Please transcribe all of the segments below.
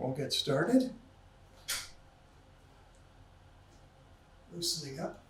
We'll get started. Loosening up.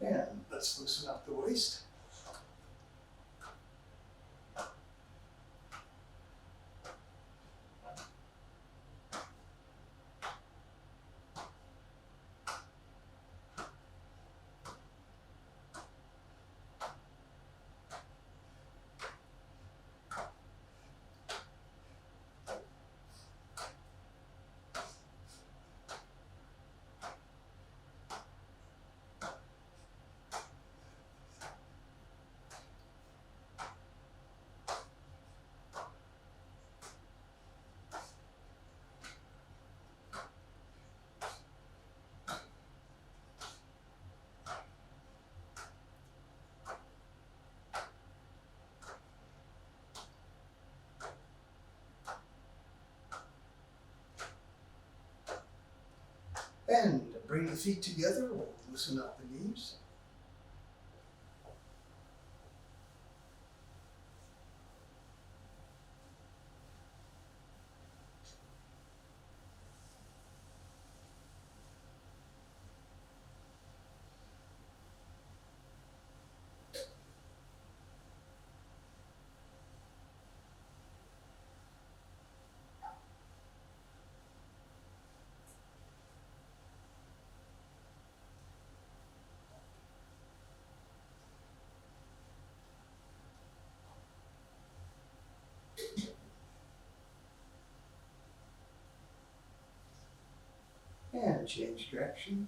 And let's loosen up the waist. And bring the feet together. We'll loosen up the knees. And change direction.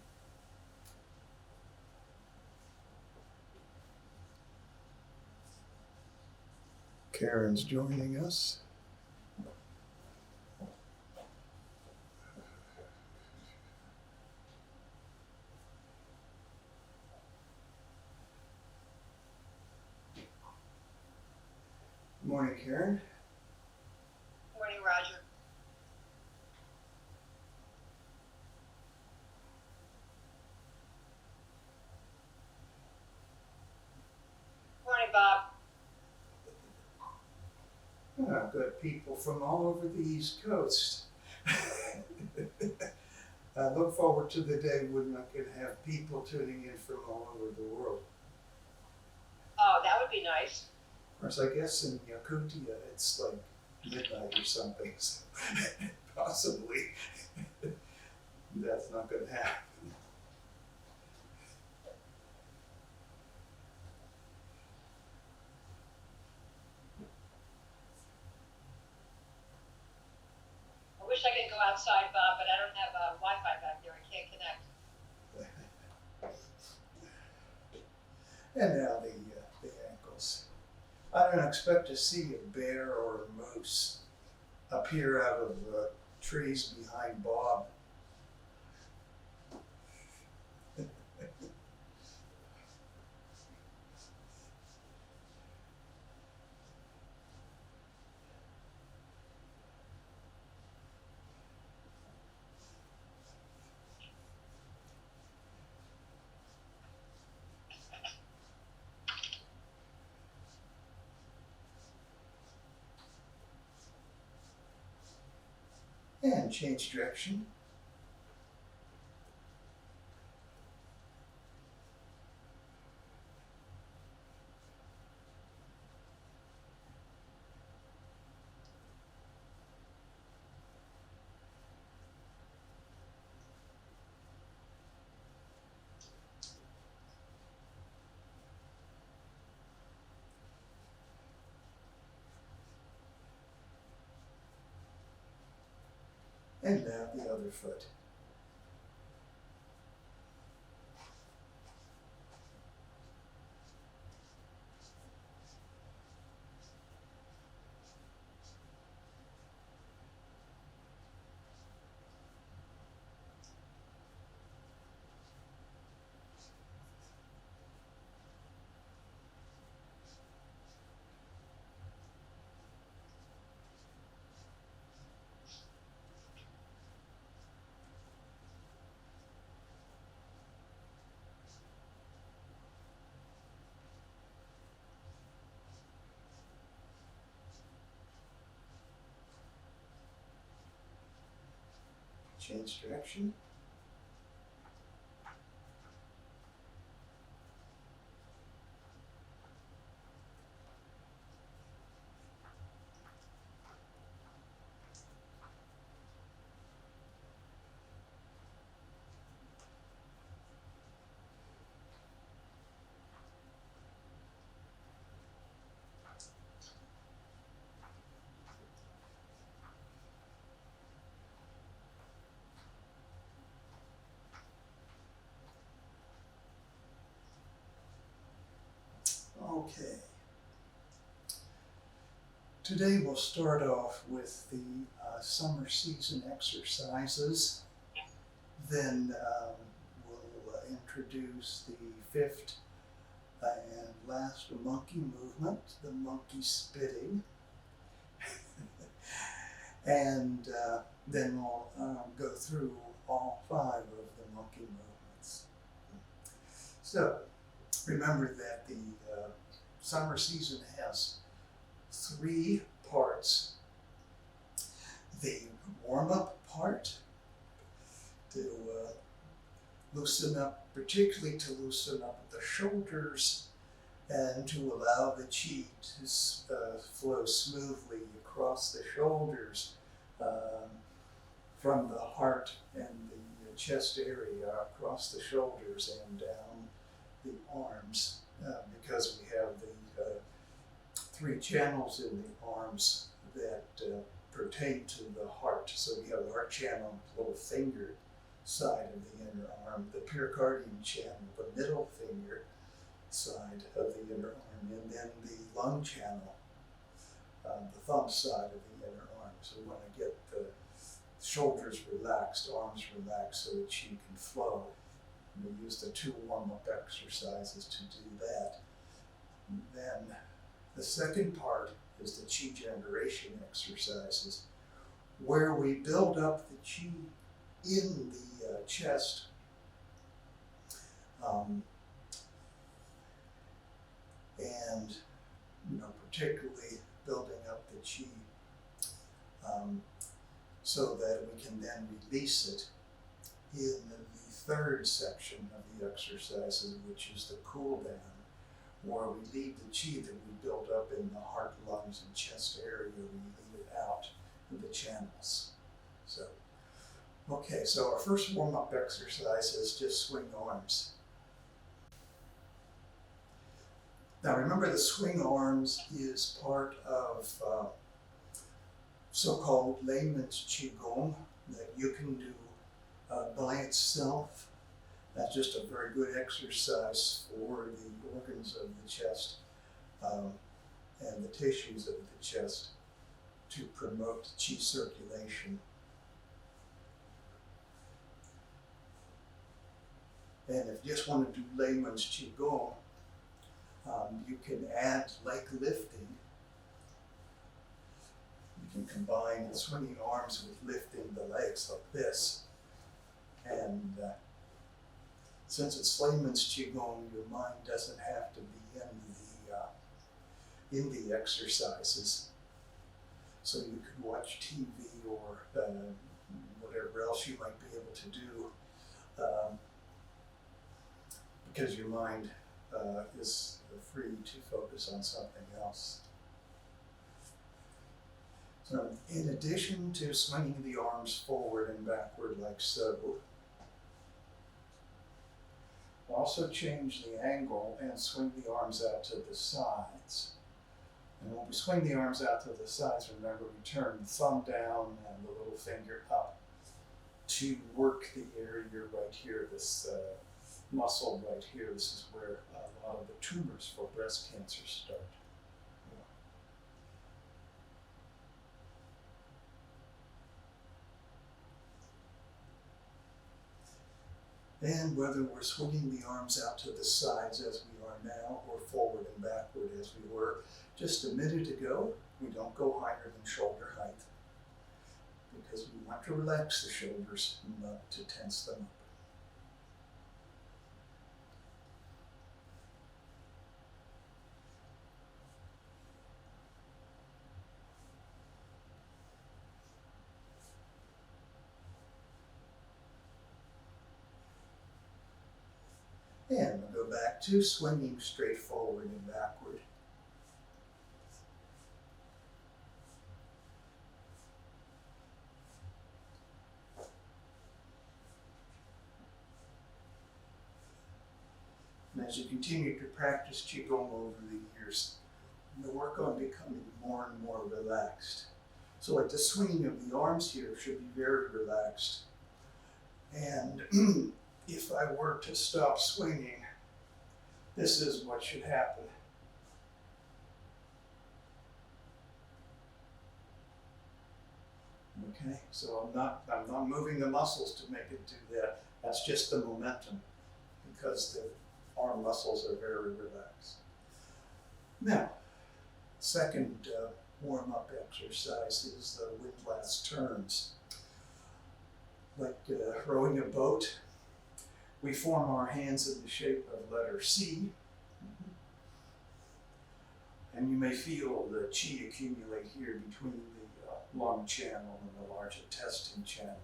Karen's joining us. Good morning, Karen. Morning, Roger. Morning, Bob. I've got people from all over the East Coast. I look forward to the day when I can have people tuning in from all over the world. Oh, that would be nice. Of course, I guess in Yakutia it's like midnight or something, so possibly that's not going to happen. I wish I could go outside, Bob, but I don't have Wi-Fi back there. I can't connect. And now the ankles. I don't expect to see a bear or a moose appear out of trees behind Bob. And change direction. And now the other foot. Change direction. Okay. Today we'll start off with the summer season exercises. Then we'll introduce the fifth and last monkey movement, the monkey spitting. And then we'll go through all 5 of the monkey movements. So remember that the summer season has 3 parts. The warm-up part to loosen up, particularly to loosen up the shoulders and to allow the chi to flow smoothly across the shoulders from the heart and the chest area across the shoulders and down the arms because we have the 3 channels in the arms that pertain to the heart. So we have our channel, little finger side of the inner arm, the pericardium channel, the middle finger side of the inner arm, and then the lung channel, the thumb side of the inner arm. So we want to get the shoulders relaxed, arms relaxed, so that chi can flow. And we use the 2 warm-up exercises to do that. And then the second part is the chi generation exercises, where we build up the chi in the chest. And particularly building up the chi so that we can then release it in the 3rd section of the exercises, which is the cool down, where we leave the chi that we build up in the heart, lungs, and chest area, we leave it out in the channels. So, okay, so our first warm-up exercise is just swing arms. Now remember, the swing arms is part of so-called layman's Qigong that you can do by itself. That's just a very good exercise for the organs of the chest and the tissues of the chest to promote chi circulation. And if you just want to do layman's Qigong, you can add leg lifting. You can combine the swinging arms with lifting the legs like this. And since it's layman's Qigong, your mind doesn't have to be in the exercises. So you could watch TV or whatever else you might be able to do because your mind is free to focus on something else. So in addition to swinging the arms forward and backward like so, also change the angle and swing the arms out to the sides. And when we swing the arms out to the sides, remember we turn the thumb down and the little finger up. to work the area right here, this muscle right here. This is where a lot of the tumors for breast cancer start. And whether we're swinging the arms out to the sides as we are now, or forward and backward as we were just a minute ago, we don't go higher than shoulder height because we want to relax the shoulders, not to tense them up. And we'll go back to swinging straight forward and backward. And as you continue to practice Qigong over the years, you'll work on becoming more and more relaxed. So like the swinging of the arms here should be very relaxed. And if I were to stop swinging, this is what should happen. Okay, so I'm not moving the muscles to make it do that. That's just the momentum because the arm muscles are very relaxed. Now, second warm-up exercise is the windlass turns. Like rowing a boat, we form our hands in the shape of letter C. And you may feel the qi accumulate here between the lung channel and the large intestine channel.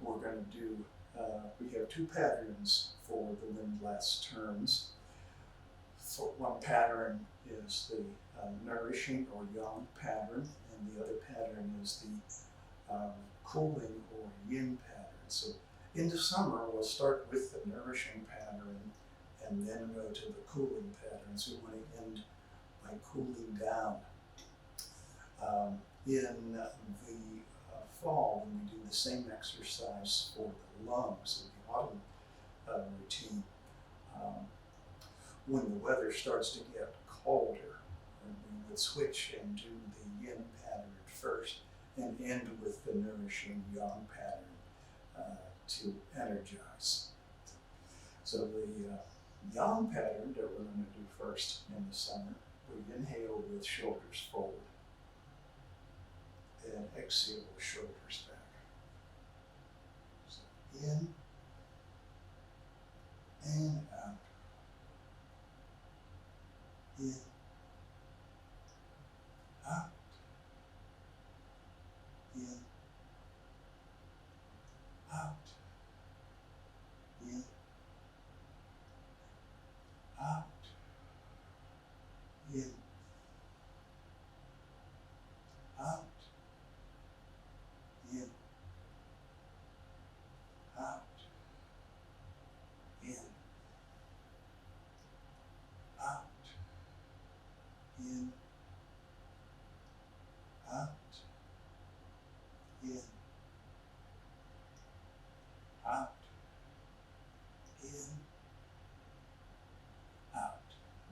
We're going to do, we have two patterns for the windlass turns. So one pattern is the nourishing or yang pattern, and the other pattern is the cooling or yin pattern. So in the summer, we'll start with the nourishing pattern and then go to the cooling pattern. So we want to end by cooling down. In the fall, when we do the same exercise for the lungs in the autumn routine, when the weather starts to get colder, we would switch and do the yin pattern first and end with the nourishing yang pattern to energize. So the yang pattern that we're going to do first in the summer, we inhale with shoulders forward and exhale with shoulders back. So in and out. In, out, in, out, in, out, in, out, in, out, in, out, in, out, in, out, in, out.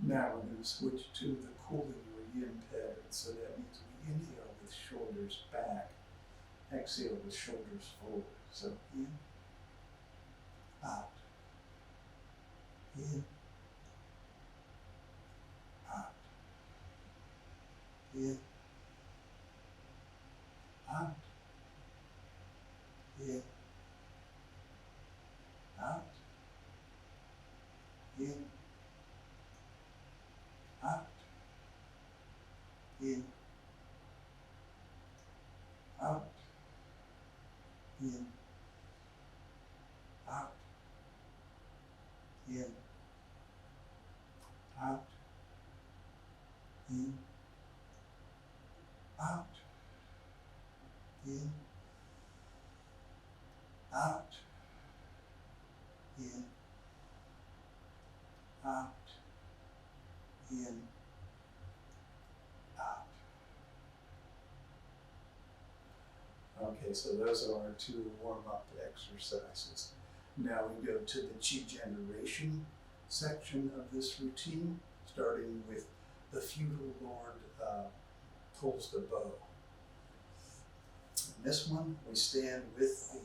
Now we're going to switch to the cooling or yin pattern. So that means we inhale with shoulders back, exhale with shoulders forward. So in, out, in, out, in, out, in, out, in, out, in, out, in, out, in, out, in, out, in, out, in, out, in, out. Okay, so those are our two warm-up exercises. Now we go to the Qi generation section of this routine, starting with the feudal lord pulls the bow. In this one, we stand with the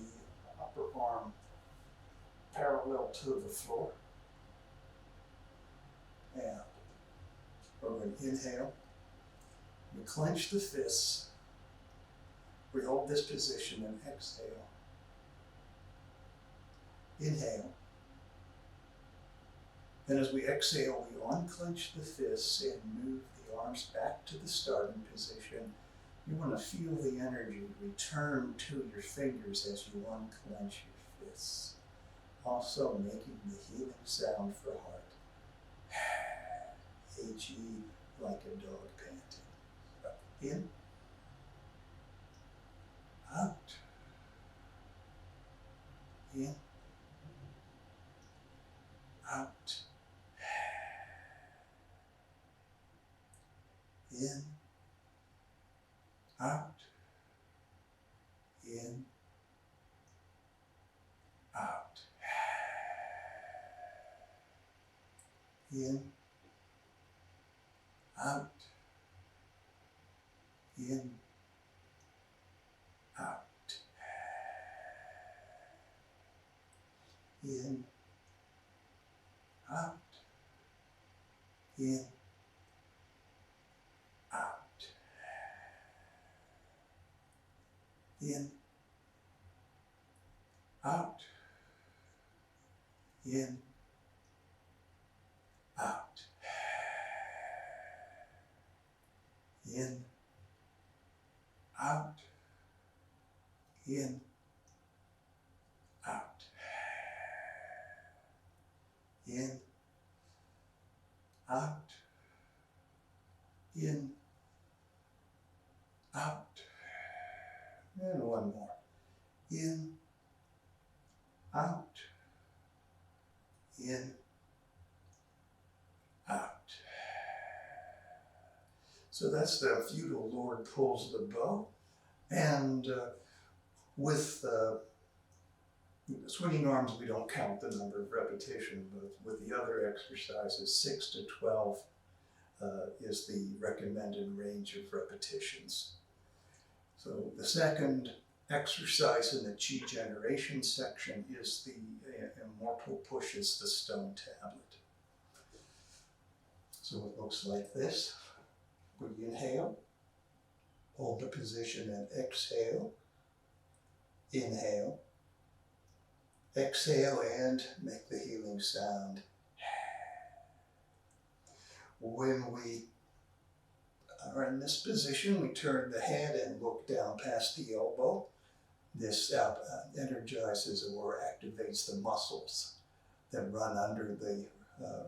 upper arm parallel to the floor. And we're going to inhale. We clench the fists. We hold this position and exhale. Inhale. Then as we exhale, we unclench the fists and move the arms back to the starting position. You want to feel the energy return to your fingers as you unclench your fists. Also making the healing sound for heart. H-E, like a dog panting. In. Out. In. Out. In. Out. In. Out. In. Out. In. Out. In. Out. In. Out. In. Out. In. Out. In. Out. In. Out. In. Out. In. Out. And one more. In. Out. In. Out. So that's the feudal lord pulls the bow. And with swinging arms, we don't count the number of repetitions, but with the other exercises, 6 to 12 is the recommended range of repetitions. So the second exercise in the Qi generation section is the immortal pushes the stone tablet. So it looks like this. We inhale, hold the position and exhale. Inhale. Exhale and make the healing sound. When we are in this position, we turn the head and look down past the elbow. This energizes or activates the muscles that run under the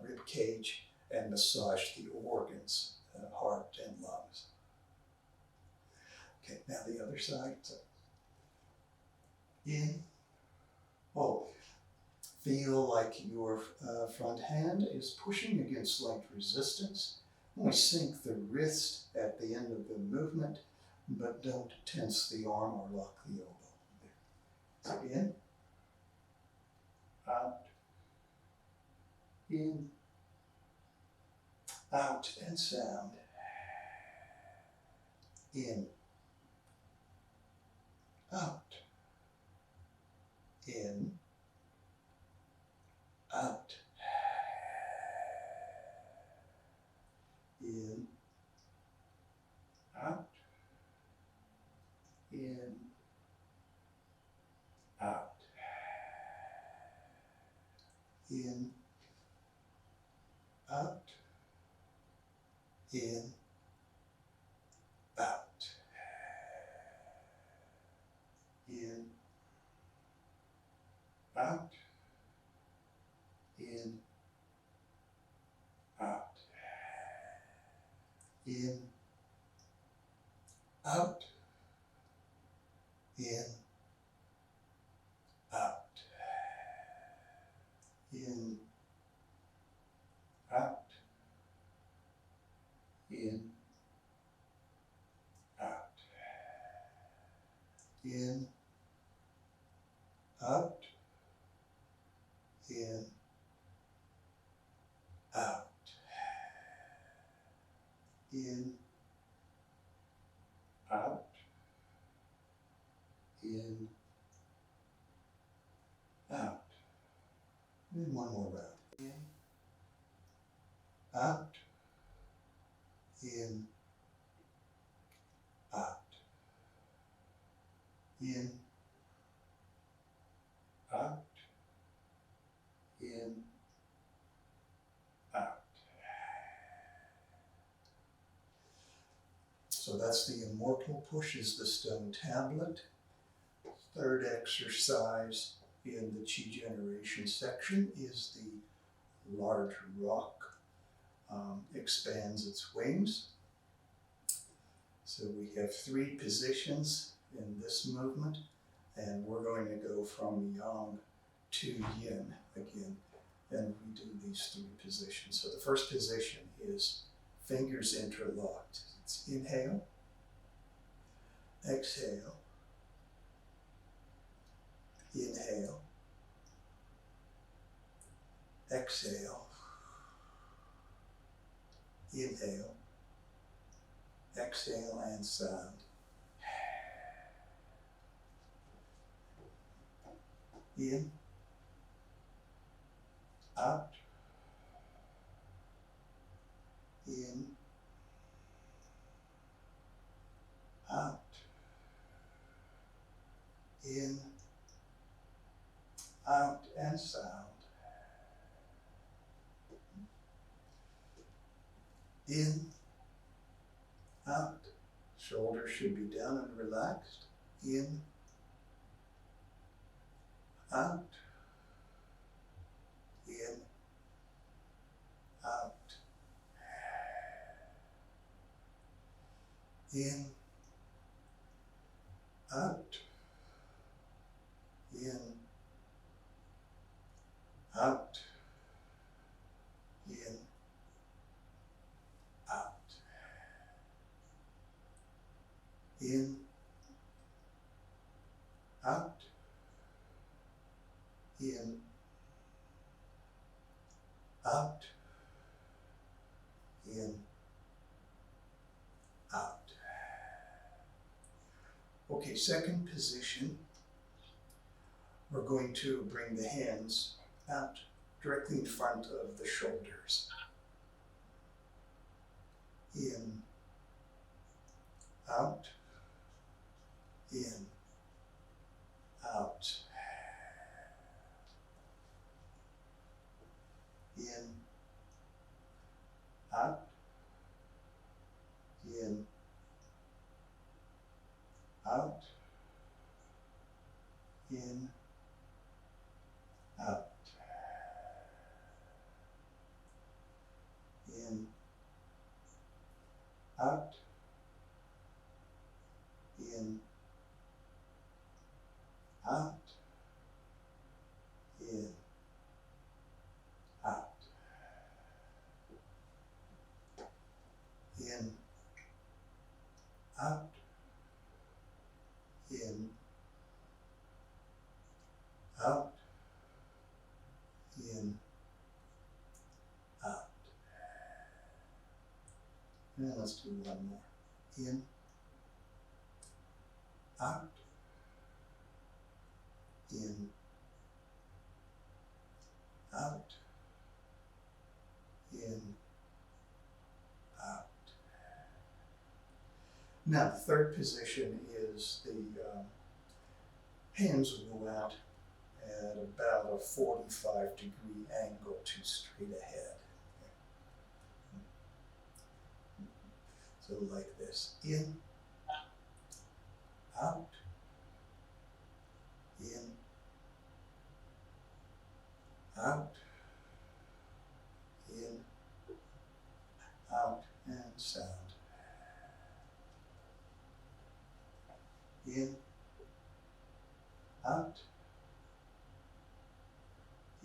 rib cage and massage the organs, heart and lungs. Okay, now the other side. So in. Oh, feel like your front hand is pushing against light resistance. We sink the wrist at the end of the movement, but don't tense the arm or lock the elbow. So in, out, in, out, and sound. In, out, in, out, in, out, in, out, in, out, in, out, in, out, in, out, in, out, in, out, in, out, in, out, in, out, in, out, in, out, in, out. And one more round. In, out, in, out, in, out, in, out. So that's the immortal pushes the stone tablet. Third exercise in the Qi generation section is the large rock expands its wings. So we have 3 positions in this movement, and we're going to go from yang to yin again, and we do these 3 positions. So the first position is fingers interlocked. It's inhale, exhale, inhale, exhale, inhale, exhale, and sound. In, out, in, out, in, out, and sound. In, out. Shoulders should be down and relaxed. In, out, in, out, in, out, in, out, in, out, in, out, in, out, in, out. Okay, second position, we're going to bring the hands out directly in front of the shoulders. In, out, in, out, in, out, in, out, in, out, in, out, in, out, in, out, in, out, in, out, in, out. And let's do one more. In, out, in, out, in, out. Now, the third position is the hands will go out at about a 45-degree angle to straight ahead. So like this, in, out, in, out, in, out, and sound. In, out,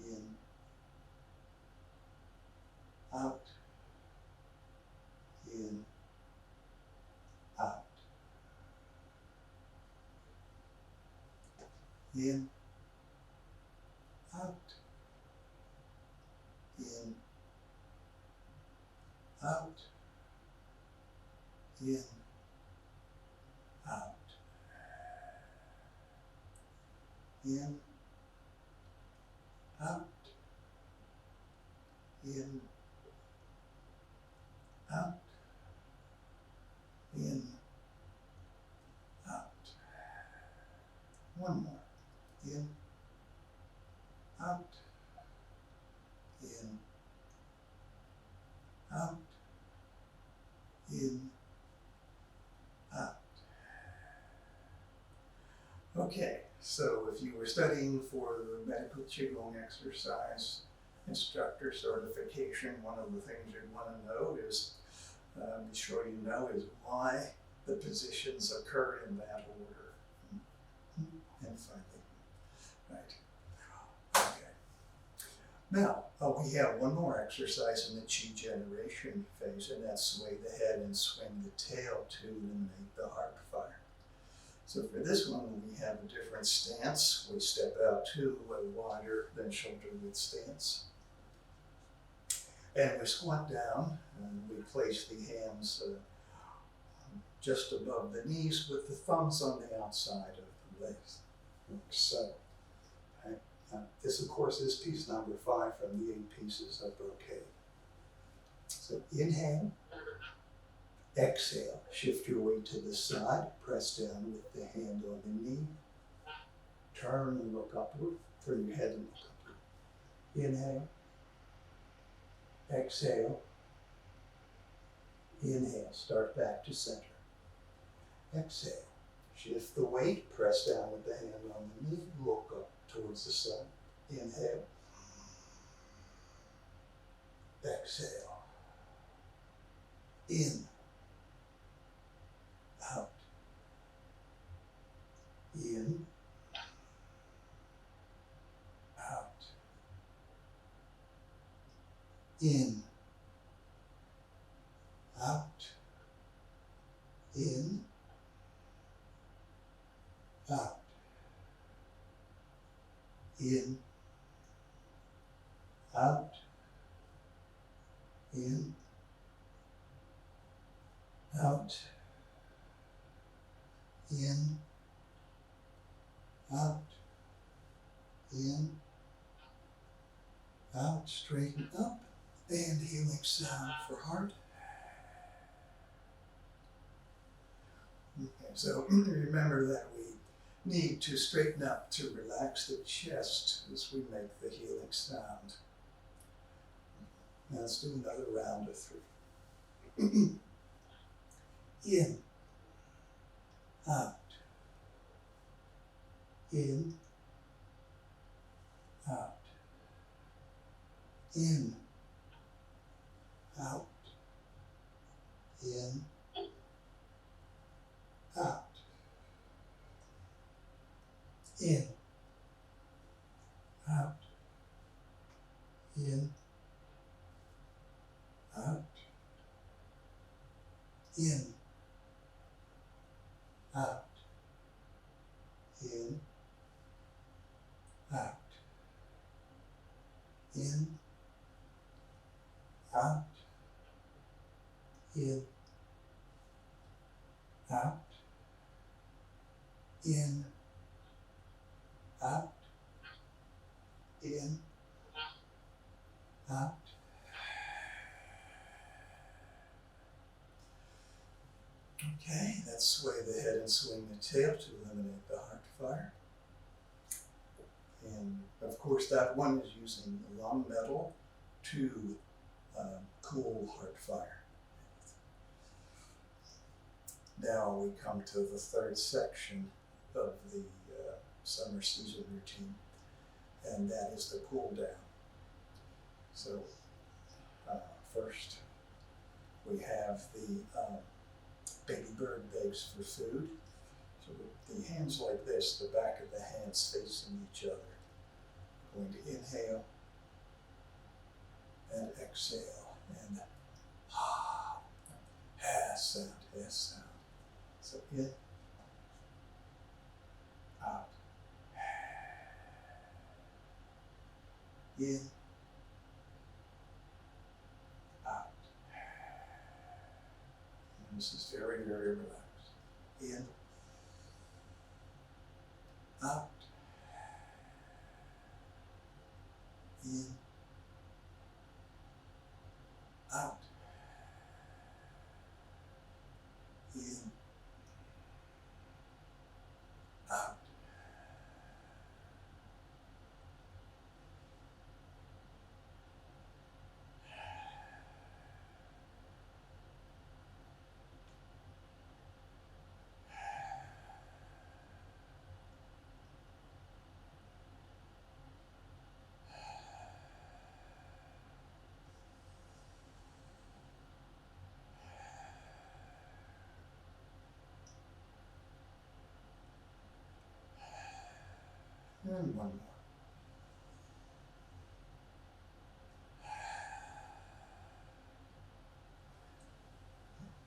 in, out, in, out. in, out, in, out, in, out, in, out, in, out, in, out. One more. In, out, in, out, in, out. Okay, so if you were studying for the medical Qigong exercise instructor certification, one of the things you'd want to know is, be sure you know, is why the positions occur in that order. And finally, right. Okay. Now, we have one more exercise in the Qi generation phase, and that's sway the head and swing the tail to eliminate the heart fire. So for this one, we have a different stance. We step out to a wider than shoulder width stance. And we squat down, and we place the hands just above the knees with the thumbs on the outside of the legs, like so. Right? This, of course, is piece number 5 from the 8 pieces of brocade. So inhale, exhale, shift your weight to the side, press down with the hand on the knee, turn and look upward, turn your head and look upward. Inhale, exhale, inhale, start back to center. Exhale, shift the weight, press down with the hand on the knee, look up towards the sun. Inhale, exhale, in, out, in, out, in, out, in, out, in, out, in, out, in, out, in, out, straighten up, and healing sound for heart. Okay, so remember that we need to straighten up to relax the chest as we make the healing sound. Now let's do another round of 3. In, out, in, out, in, out, in, out, in, out, in, out, in, out, in, out, in, out, in, out, in, out, in, out. Okay, that's sway the head and swing the tail to eliminate the heart fire. And of course, that one is using long metal to cool heart fire. Now we come to the 3rd section of the summer season routine, and that is the cool down. So first we have the baby bird begs for food. So with the hands like this, the back of the hands facing each other. Going to inhale and exhale and has sound. So in, out, in, out. And this is very, very relaxed. In, out, in, out, in, out. And one more.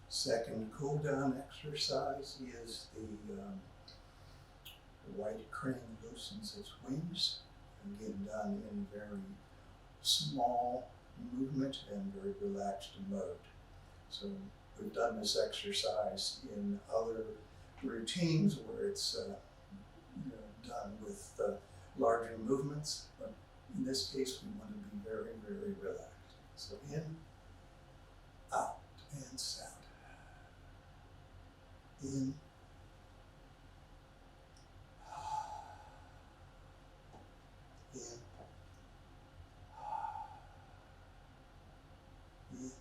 Second cool down exercise is the white crane loosens its wings, again done in very small movement and very relaxed mode. So we've done this exercise in other routines where it's done with larger movements, but in this case we want to be very, very relaxed. So in, out, and sound. In, in, in.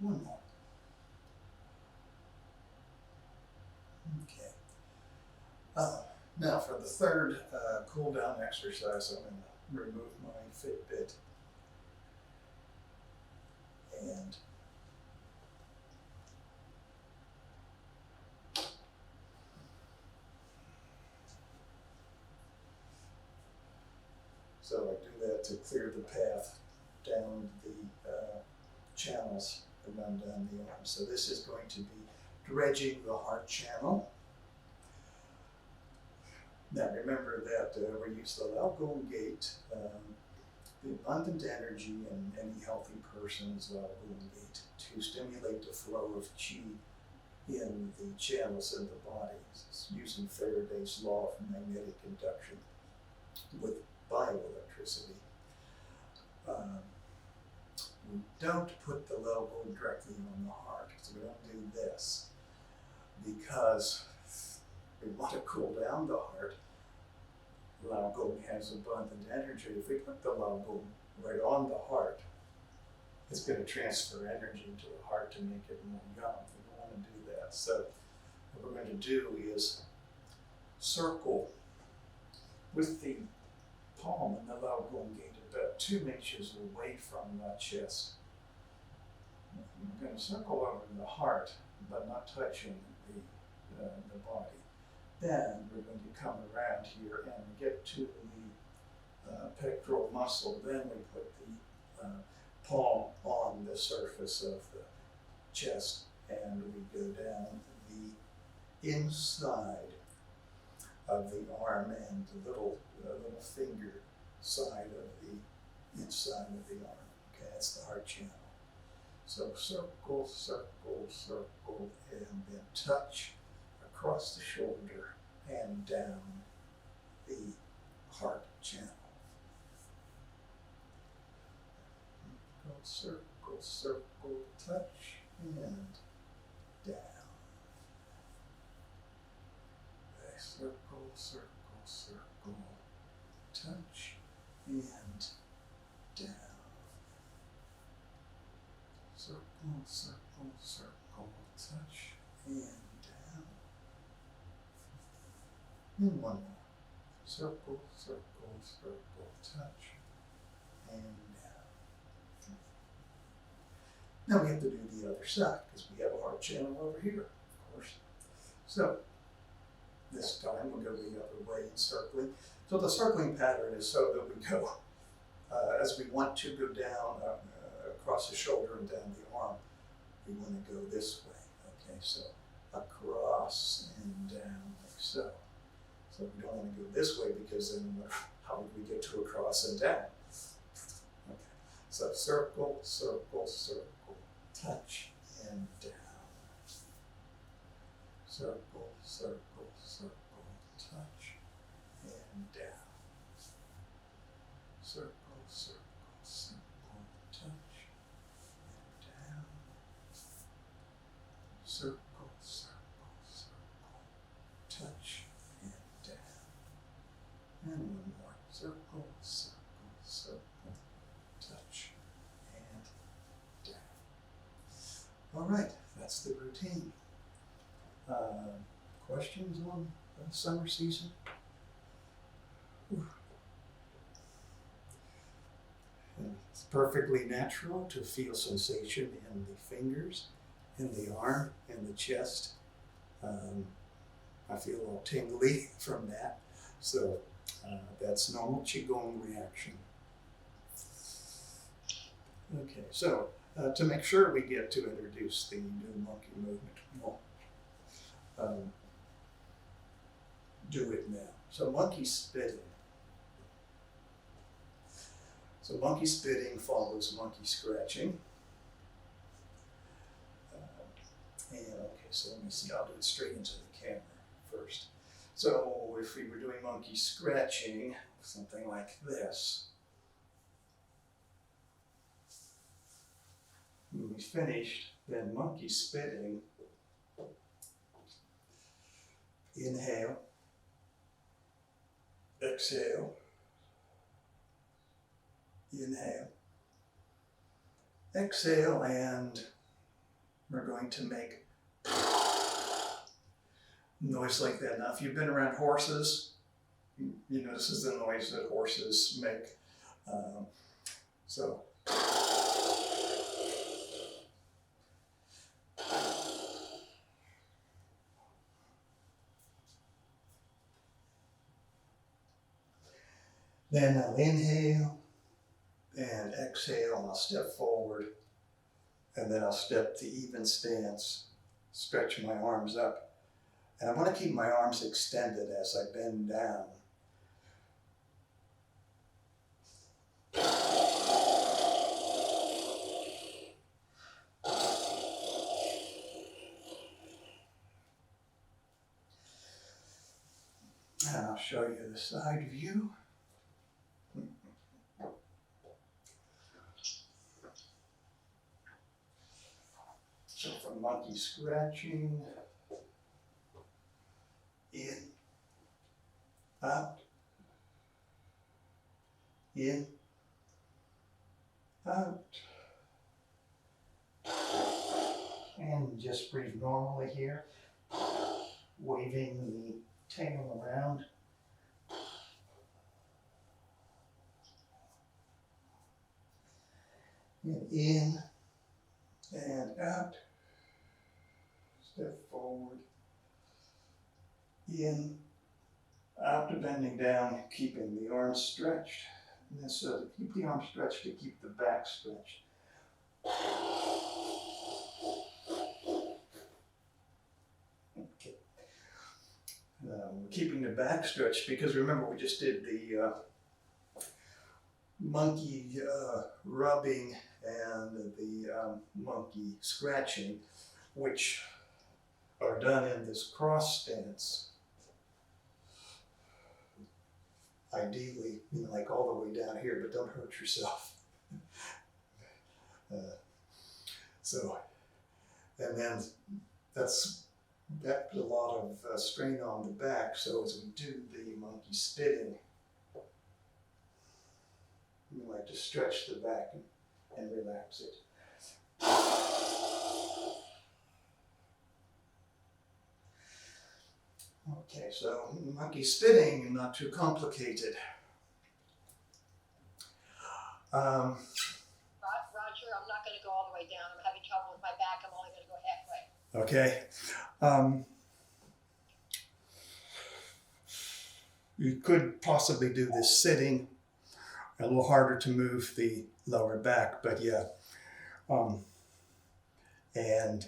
One more. Okay. Now for the third cool down exercise, I'm going to remove my Fitbit and so I do that to clear the path down the channels and run down the arm. So this is going to be dredging the heart channel. Now remember that we use the Laogon gate, the abundant energy in any healthy person's Laogon gate to stimulate the flow of qi in the channels in the body. It's using Faraday's law of magnetic induction with bioelectricity. We don't put the Laogon directly on the heart, so we don't do this because we want to cool down the heart. Laogon has abundant energy. If we put the Laogon right on the heart, it's going to transfer energy to the heart to make it more young. We don't want to do that. So what we're going to do is circle with the palm in the Laogon gate about 2 inches away from the chest. We're going to circle over the heart, but not touching the body. Then we're going to come around here and get to the pectoral muscle. Then we put the palm on the surface of the chest and we go down the inside of the arm and the little finger side of the inside of the arm. Okay, that's the heart channel. So circle, circle, circle, and then touch across the shoulder and down the heart channel. Go circle, circle, touch, and down. Okay, circle, circle, circle, touch, and down. Circle, circle, circle, touch, And one more. Circle, circle, circle, touch, and down. Now we have to do the other side because we have a heart channel over here, of course. So this time we'll go the other way in circling. So the circling pattern is so that we go, as we want to go down across the shoulder and down the arm, we want to go this way. Okay, so across and down like so. So we don't want to go this way because then how would we get to across and down? Okay, so circle, circle, circle, touch and down. Circle, circle, circle, touch and down. Circle, circle, circle, touch and down. Circle, circle, circle, touch and down. And one more. Circle, circle, circle, touch and down. All right, that's the routine. Questions on the summer season? It's perfectly natural to feel sensation in the fingers, in the arm, in the chest. I feel all tingly from that. So that's normal Qigong reaction. Okay, so to make sure we get to introduce the new monkey movement, we'll do it now. So monkey spitting. So monkey spitting follows monkey scratching. And okay, so let me see, I'll do it straight into the camera first. So if we were doing monkey scratching, something like this. When we finished, then monkey spitting. Inhale, exhale, inhale, exhale, and we're going to make noise like that. Now, if you've been around horses, you know this is the noise that horses make. So. Then I'll inhale and exhale, and I'll step forward, and then I'll step to even stance, stretch my arms up. And I want to keep my arms extended as I bend down. And I'll show you the side view. So from monkey scratching, in, out, in, out. And just breathe normally here, waving the tail around. And in and out. Step forward, in, out, bending down, keeping the arms stretched. And then so to keep the arms stretched, to keep the back stretched. Okay. We're keeping the back stretched because remember we just did the monkey rubbing and the monkey scratching, which are done in this cross stance. Ideally, like all the way down here, but don't hurt yourself. And then that's a lot of strain on the back. So as we do the monkey spitting, we like to stretch the back and relax it. Okay, so monkey spinning, not too complicated. Roger, I'm not going to go all the way down. I'm having trouble with my back. I'm only going to go halfway. Okay. You could possibly do this sitting. A little harder to move the lower back, but yeah. And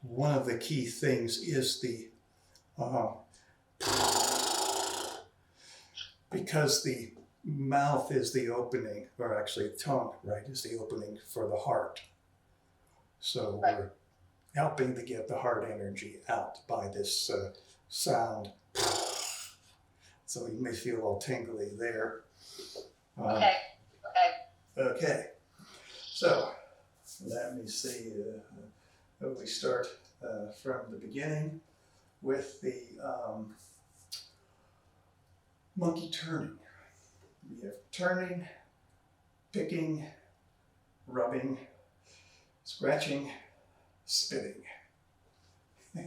one of the key things is the because the mouth is the opening, or actually the tongue, right, is the opening for the heart. So Right. we're helping to get the heart energy out by this sound. So you may feel a little tingly there. Okay. Okay. So let me see. We start from the beginning with the monkey turning. We have turning, picking, rubbing, scratching, spitting. All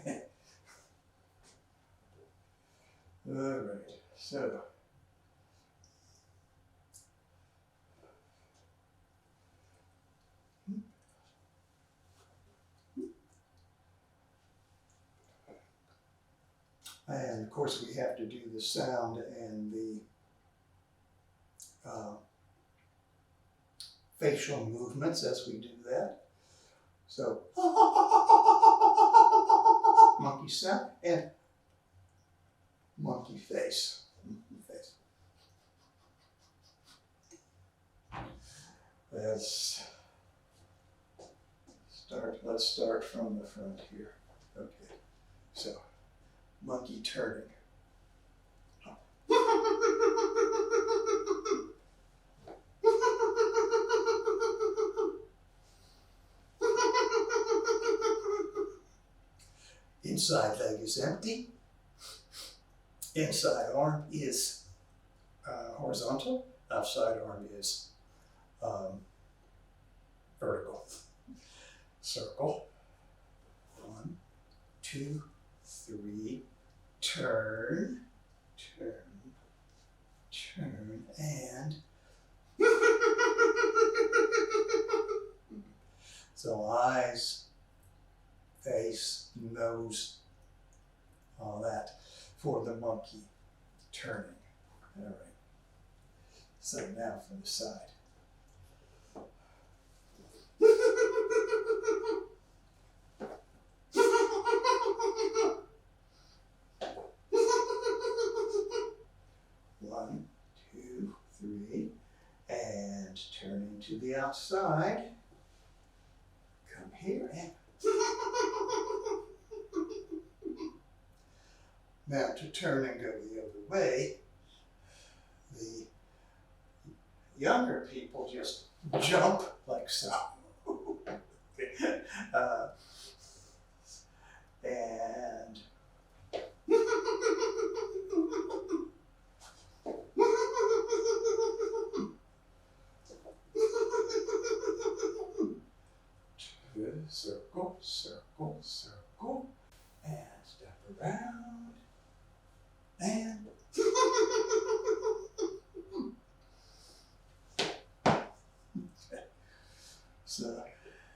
right, so and of course we have to do the sound and the facial movements as we do that. So monkey sound and monkey face. Let's start from the front here. Okay, so monkey turning. Inside leg is empty. Inside arm is horizontal. Outside arm is vertical. Circle. 1, 2, 3. Turn, and so eyes, face, nose, all that for the monkey turning. All right. So now from the side. One, two, three, and turning to the outside. Come here and now to turn and go the other way. The younger people just jump like so. And circle, circle, circle, and step around, and so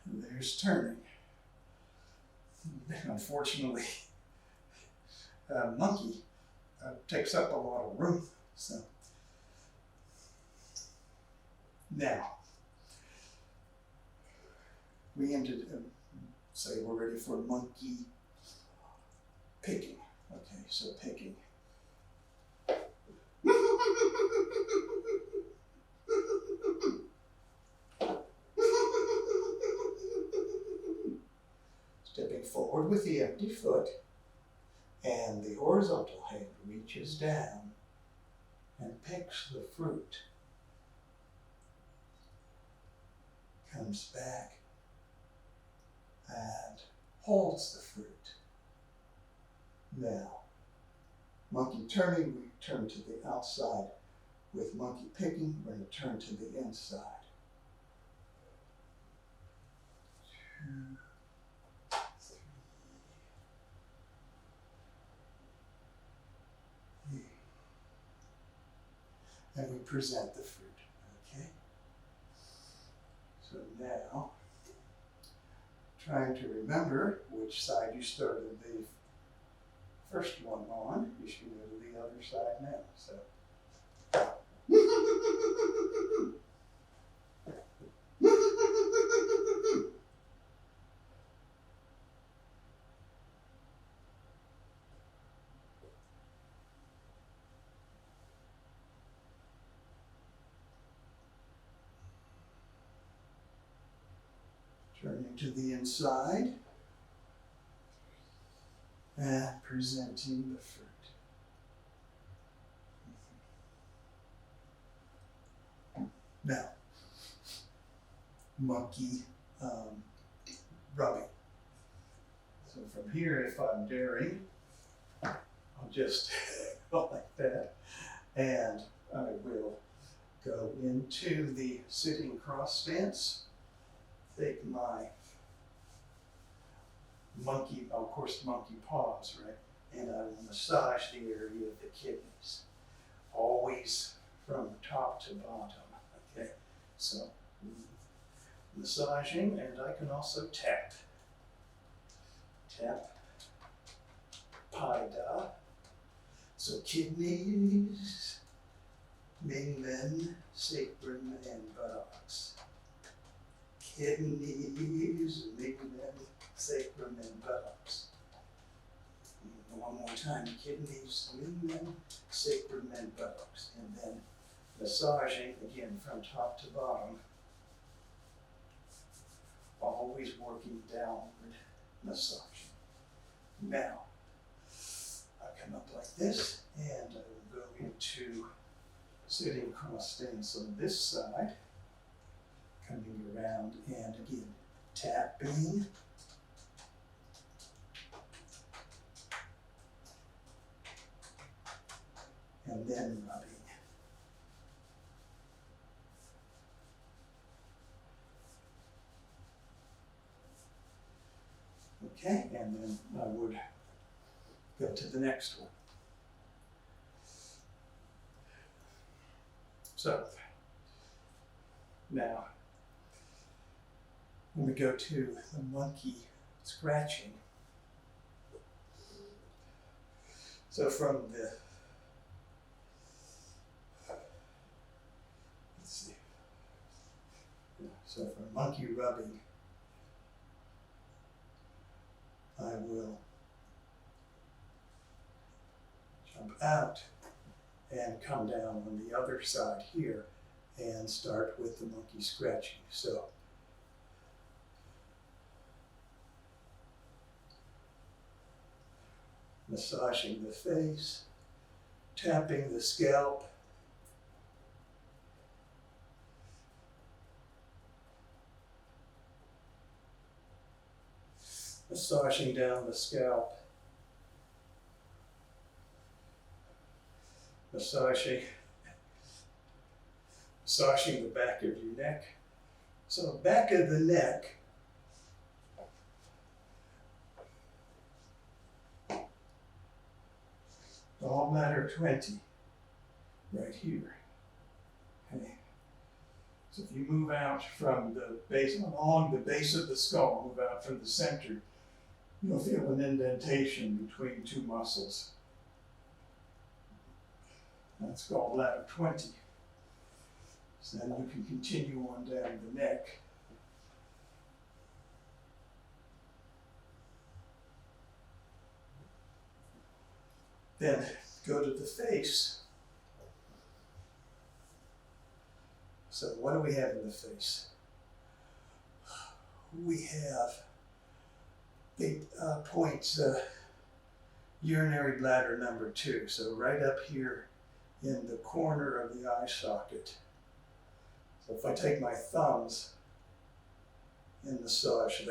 there's turning. Unfortunately, monkey takes up a lot of room. So now we ended. Say we're ready for monkey picking. Okay, so picking. Stepping forward with the empty foot, and the horizontal hand reaches down and picks the fruit. Comes back and holds the fruit. Now, monkey turning, we turn to the outside. With monkey picking, we're going to turn to the inside. And we present the fruit, okay? So now, trying to remember which side you started the first one on, you should go to the other side now, so. Turning to the inside and presenting the fruit. Now, monkey rubbing. So from here, if I'm daring, I'll just go like that, and I will go into the sitting cross stance. Take my monkey, of course, monkey paws, right? And I will massage the area of the kidneys, always from top to bottom, okay? So, massaging, and I can also tap. Tap, Pai-Da. So kidneys, Mingmen, sacrum, and buttocks. Kidneys, Mingmen, sacrum, and buttocks. One more time, kidneys, Mingmen, sacrum, and buttocks. And then massaging, again, from top to bottom. Always working downward, massaging. Now, I come up like this, and I will go into sitting cross stance on this side, coming around, and again, tapping. And then rubbing. Okay, and then I would go to the next one. So, now, when we go to the monkey scratching, so from the, let's see, so for monkey rubbing, I will jump out and come down on the other side here and start with the monkey scratching. So, massaging the face, tapping the scalp, massaging down the scalp, massaging the back of your neck. So back of the neck, gallbladder 20, right here. Okay. So if you move out from the base, along the base of the skull, move out from the center, you'll feel an indentation between two muscles. That's gallbladder 20. So then you can continue on down the neck. Then go to the face. So what do we have in the face? We have the points, urinary bladder number 2. So right up here in the corner of the eye socket. So if I take my thumbs and massage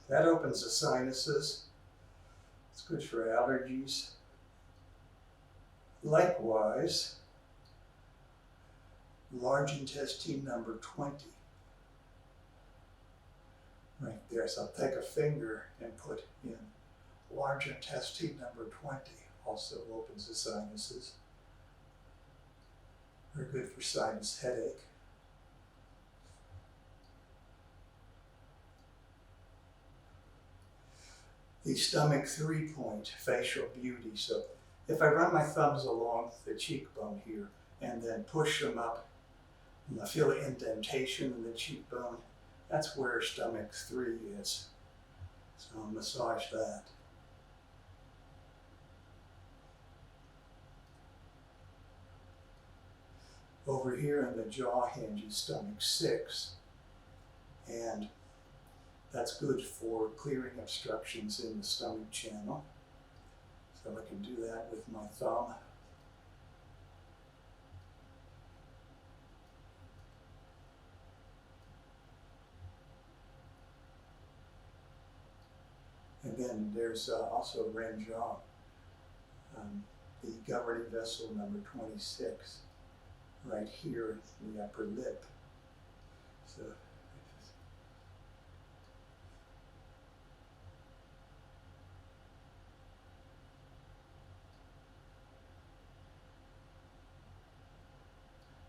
that opens the sinuses. It's good for allergies. Likewise, large intestine number 20. right there. So I'll take a finger and put in large intestine number 20. Also opens the sinuses. Very good for sinus headache. The stomach 3-point facial beauty. So if I run my thumbs along the cheekbone here and then push them up, and I feel the indentation in the cheekbone, that's where stomach 3 is. So I'll massage that. Over here in the jaw hinge is stomach 6, and that's good for clearing obstructions in the stomach channel. So I can do that with my thumb. And then there's also Renjong, the governing vessel number 26, right here in the upper lip. So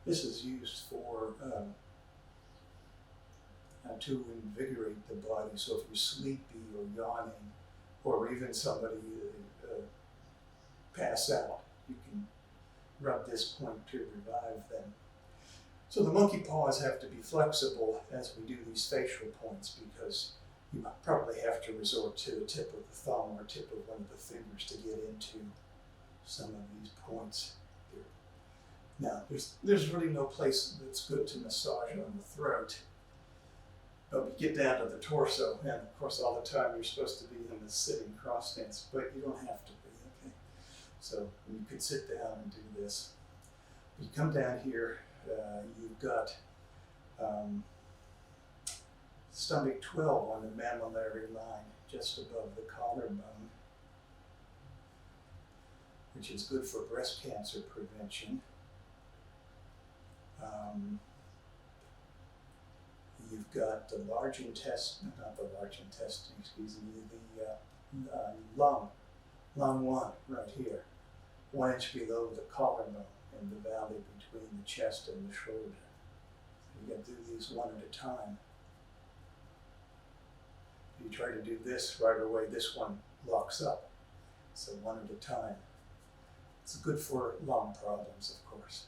this is used for to invigorate the body. So if you're sleepy or yawning, or even somebody pass out, you can rub this point to revive them. So the monkey paws have to be flexible as we do these facial points, because you might probably have to resort to the tip of the thumb or tip of one of the fingers to get into some of these points here. Now, there's really no place that's good to massage on the throat. But we get down to the torso, and of course all the time you're supposed to be in the sitting cross stance, but you don't have to be, okay? So you could sit down and do this. You come down here, you've got stomach 12 on the mammillary line, just above the collarbone, which is good for breast cancer prevention. You've got the large intestine, not the large intestine, excuse me, the lung 1 right here, 1 inch below the collarbone in the valley between the chest and the shoulder. So you got to do these one at a time. If you try to do this right away, this one locks up. So one at a time. It's good for lung problems, of course.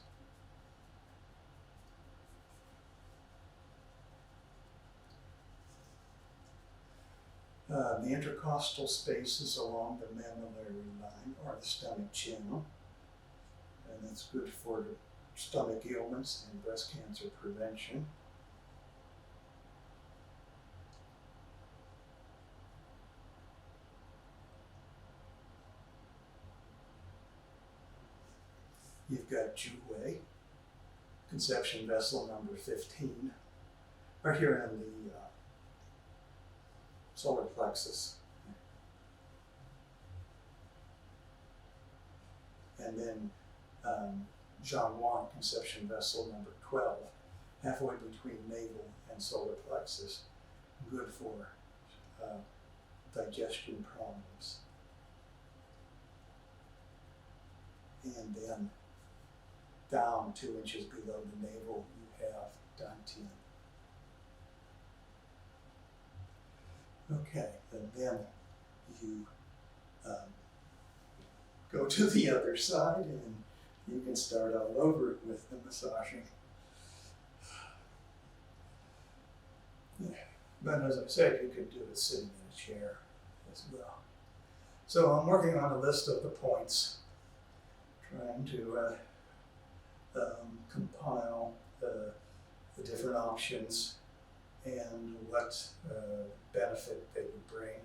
The intercostal spaces along the mammillary line or the stomach channel, and that's good for stomach ailments and breast cancer prevention. You've got Ju-Wei, conception vessel number 15, right here in the solar plexus. And then Zhangwan, conception vessel number 12, halfway between navel and solar plexus, good for digestion problems. And then down 2 inches below the navel, you have Dantian. Okay, and then you go to the other side, and you can start all over with the massaging. Yeah. But as I said, you could do it sitting in a chair as well. So I'm working on a list of the points, trying to compile the different options and what benefit they would bring.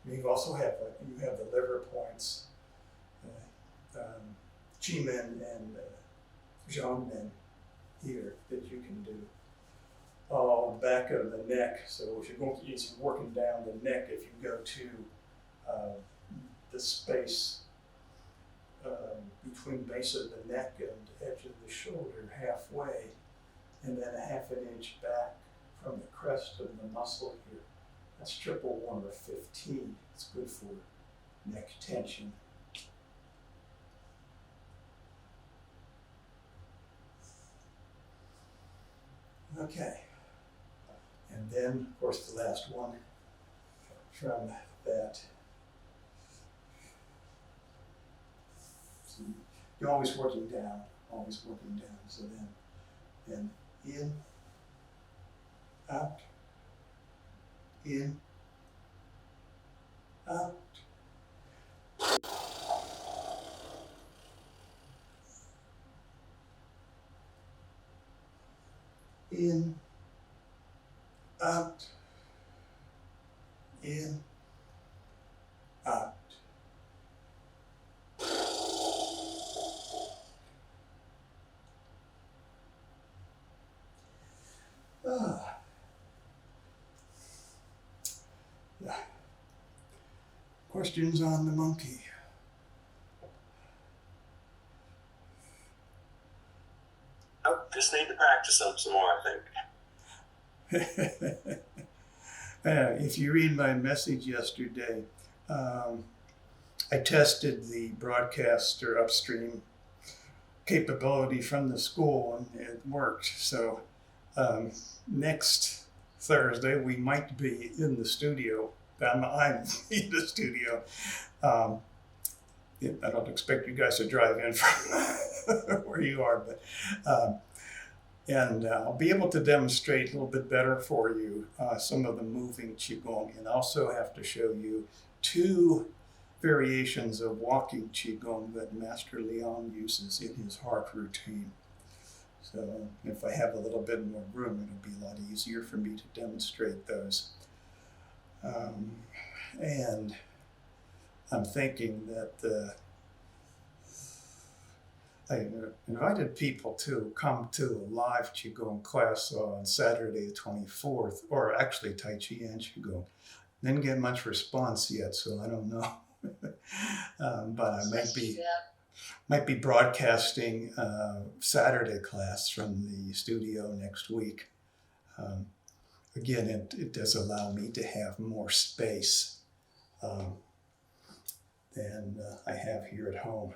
You also have you have the liver points, Qi-Men and Zhong-Men here that you can do. Oh, the back of the neck. So if you're working down the neck, if you go to the space between base of the neck and edge of the shoulder halfway, and then a half an inch back from the crest of the muscle here. That's triple warmer 15. It's good for neck tension. Okay. And then, of course, the last one from that. So you're always working down, always working down. So then in, out, in, out. In, out, in, out. Ah. Yeah. Questions on the monkey? Oh, just need to practice them some more, I think. If you read my message yesterday, I tested the broadcast or upstream capability from the school and it worked. So next Thursday we might be in the studio. I'm in the studio. I don't expect you guys to drive in from where you are, but and I'll be able to demonstrate a little bit better for you some of the moving Qigong, and also have to show you 2 variations of walking Qigong that Master Leon uses in his heart routine. So if I have a little bit more room, it'll be a lot easier for me to demonstrate those. And I'm thinking that I invited people to come to a live Qigong class on Saturday the 24th, or actually Tai Chi and Qigong. Didn't get much response yet, so I don't know. But I might be broadcasting Saturday class from the studio next week. Again, it does allow me to have more space than I have here at home.